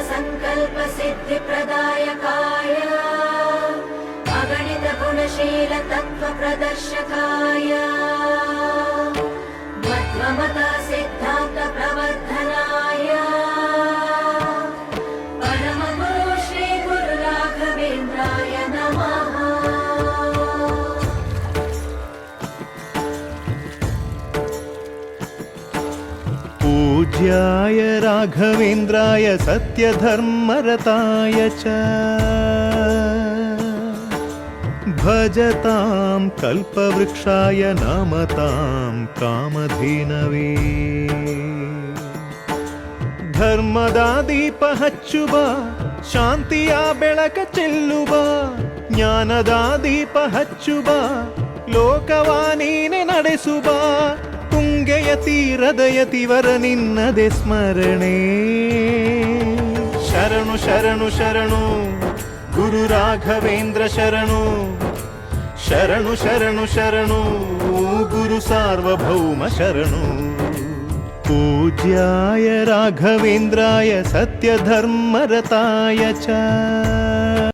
सर्वसङ्कल्पसिद्धिप्रदायकाय अगणितगुणशीलतत्त्वप्रदर्शकाय मध्वमतसिद्धान्तप्रवर्धनाय परमगुरु श्रीगुरुराघवेन्द्राय नमः। पूज्याय राघवेन्द्राय सत्यधर्मरताय च भजतां कल्पवृक्षाय नमतां कामधेनवे। ಧರ್ಮದ ದೀಪ ಹಚ್ಚುವ ಶಾಂತಿಯ ಬೆಳಕ ಚೆಲ್ಲುವ ಜ್ಞಾನದ ದೀಪ ಹಚ್ಚುವ ಲೋಕವ ನೀನೆ ನಡೆಸುವ ತುಂಗೆಯ ತೀರದ ಯತಿವರ ನಿನ್ನದೆ ಸ್ಮರಣೆ. ಶರಣು ಶರಣು ಶರಣು ಗುರು ರಾಘವೇಂದ್ರ ಶರಣು ಶರಣು ಶರಣು ಶರಣು ಗುರು ಸಾರ್ವಭೌಮ ಶರಣು. पूज्याय राघवेन्द्राय सत्यधर्मरताय च